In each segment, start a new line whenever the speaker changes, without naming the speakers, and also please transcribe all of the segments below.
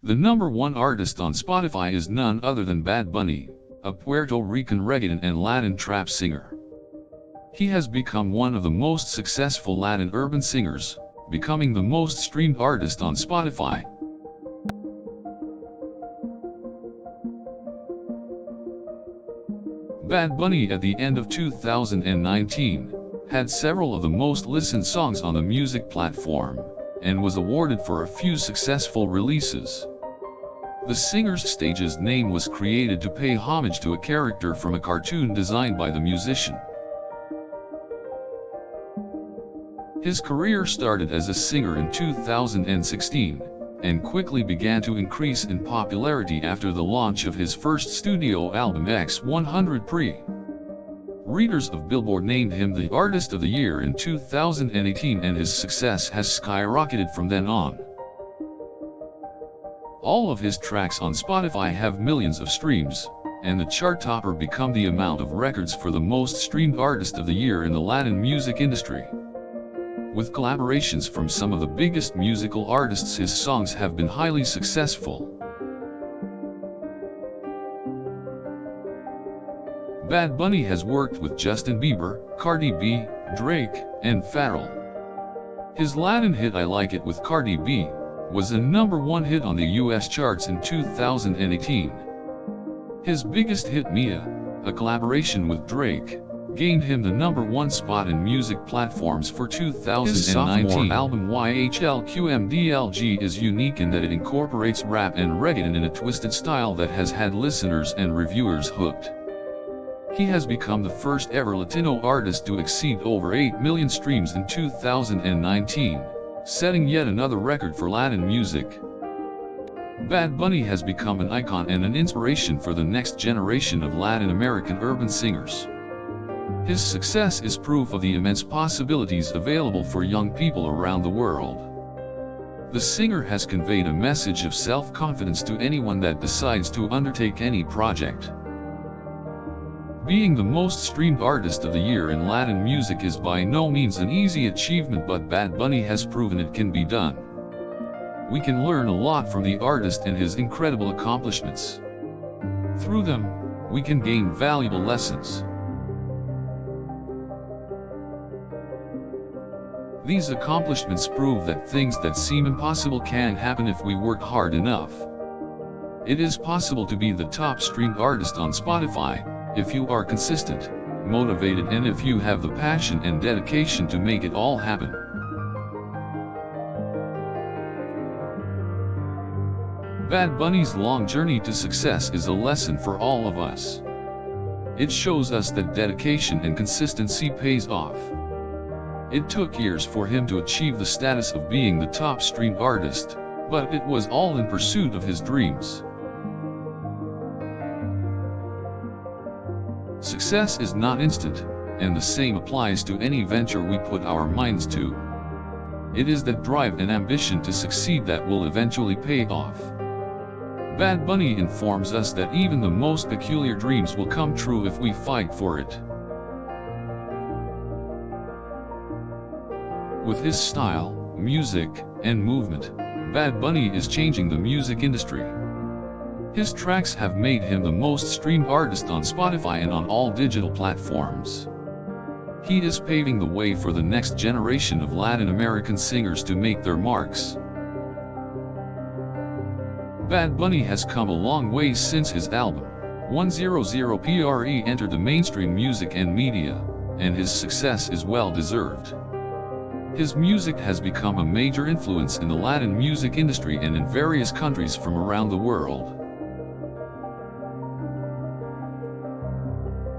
The number one artist on Spotify is none other than Bad Bunny, a Puerto Rican reggaeton and Latin trap singer. He has become one of the most successful Latin urban singers, becoming the most streamed artist on Spotify. Bad Bunny at the end of 2019 had several of the most listened songs on the music platform, and was awarded for a few successful releases. The singer's stage's name was created to pay homage to a character from a cartoon designed by the musician. His career started as a singer in 2016, and quickly began to increase in popularity after the launch of his first studio album X100 Pre. Readers of Billboard named him the Artist of the Year in 2018, and his success has skyrocketed from then on. All of his tracks on Spotify have millions of streams, and the chart topper become the amount of records for the most streamed Artist of the Year in the Latin music industry. With collaborations from some of the biggest musical artists, his songs have been highly successful. Bad Bunny has worked with Justin Bieber, Cardi B, Drake, and Pharrell. His Latin hit I Like It with Cardi B was a #1 hit on the US charts in 2018. His biggest hit, Mia, a collaboration with Drake, gained him the #1 spot in music platforms for 2019. His sophomore album YHLQMDLG is unique in that it incorporates rap and reggaeton in a twisted style that has had listeners and reviewers hooked. He has become the first ever Latino artist to exceed over 8 million streams in 2019, setting yet another record for Latin music. Bad Bunny has become an icon and an inspiration for the next generation of Latin American urban singers. His success is proof of the immense possibilities available for young people around the world. The singer has conveyed a message of self-confidence to anyone that decides to undertake any project. Being the most streamed Artist of the Year in Latin music is by no means an easy achievement, but Bad Bunny has proven it can be done. We can learn a lot from the artist and his incredible accomplishments. Through them, we can gain valuable lessons. These accomplishments prove that things that seem impossible can happen if we work hard enough. It is possible to be the top streamed artist on Spotify, if you are consistent, motivated, and if you have the passion and dedication to make it all happen. Bad Bunny's long journey to success is a lesson for all of us. It shows us that dedication and consistency pays off. It took years for him to achieve the status of being the top streamed artist, but it was all in pursuit of his dreams. Success is not instant, and the same applies to any venture we put our minds to. It is that drive and ambition to succeed that will eventually pay off. Bad Bunny informs us that even the most peculiar dreams will come true if we fight for it. With his style, music, and movement, Bad Bunny is changing the music industry. His tracks have made him the most streamed artist on Spotify and on all digital platforms. He is paving the way for the next generation of Latin American singers to make their marks. Bad Bunny has come a long way since his album 100PRE entered the mainstream music and media, and his success is well deserved. His music has become a major influence in the Latin music industry and in various countries from around the world.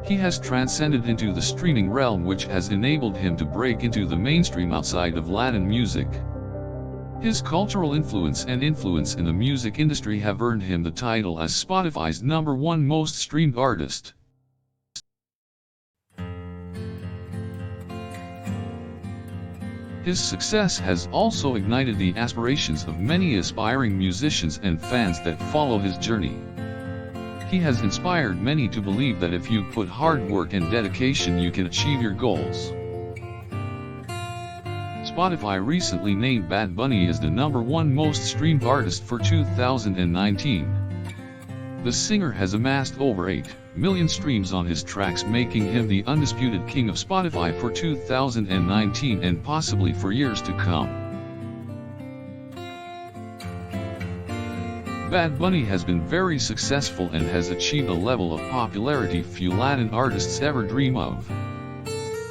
He has transcended into the streaming realm, which has enabled him to break into the mainstream outside of Latin music. His cultural influence and influence in the music industry have earned him the title as Spotify's #1 most streamed artist. His success has also ignited the aspirations of many aspiring musicians and fans that follow his journey. He has inspired many to believe that if you put hard work and dedication, you can achieve your goals. Spotify recently named Bad Bunny as the #1 most streamed artist for 2019. The singer has amassed over 8 million streams on his tracks, making him the undisputed king of Spotify for 2019 and possibly for years to come. Bad Bunny has been very successful and has achieved a level of popularity few Latin artists ever dream of.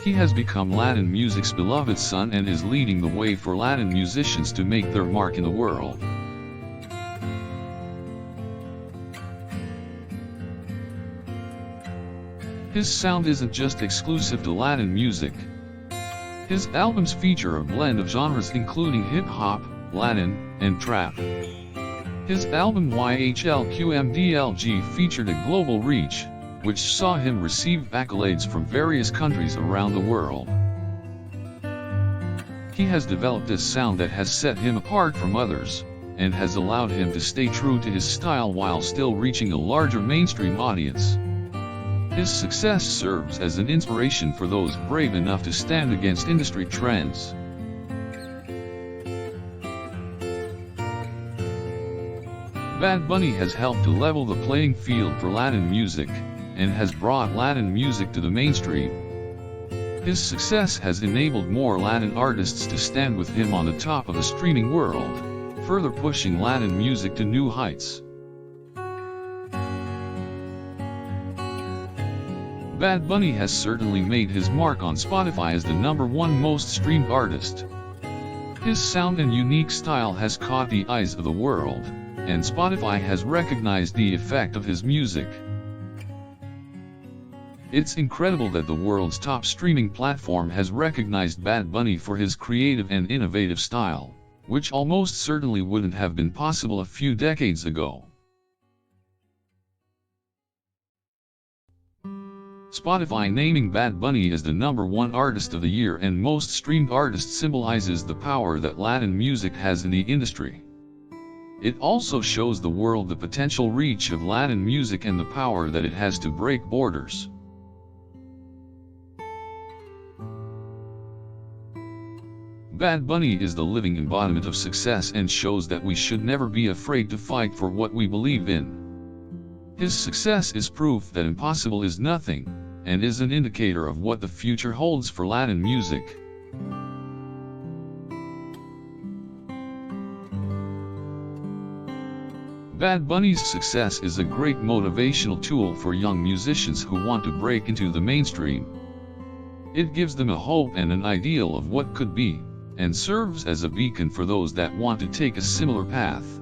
He has become Latin music's beloved son and is leading the way for Latin musicians to make their mark in the world. His sound isn't just exclusive to Latin music. His albums feature a blend of genres including hip-hop, Latin, and trap. His album YHLQMDLG featured a global reach, which saw him receive accolades from various countries around the world. He has developed a sound that has set him apart from others, and has allowed him to stay true to his style while still reaching a larger mainstream audience. His success serves as an inspiration for those brave enough to stand against industry trends. Bad Bunny has helped to level the playing field for Latin music, and has brought Latin music to the mainstream. His success has enabled more Latin artists to stand with him on the top of the streaming world, further pushing Latin music to new heights. Bad Bunny has certainly made his mark on Spotify as the #1 most streamed artist. His sound and unique style has caught the eyes of the world, and Spotify has recognized the effect of his music. It's incredible that the world's top streaming platform has recognized Bad Bunny for his creative and innovative style, which almost certainly wouldn't have been possible a few decades ago. Spotify naming Bad Bunny as the #1 artist of the year and most streamed artist symbolizes the power that Latin music has in the industry. It also shows the world the potential reach of Latin music and the power that it has to break borders. Bad Bunny is the living embodiment of success and shows that we should never be afraid to fight for what we believe in. His success is proof that impossible is nothing, and is an indicator of what the future holds for Latin music. Bad Bunny's success is a great motivational tool for young musicians who want to break into the mainstream. It gives them a hope and an ideal of what could be, and serves as a beacon for those that want to take a similar path.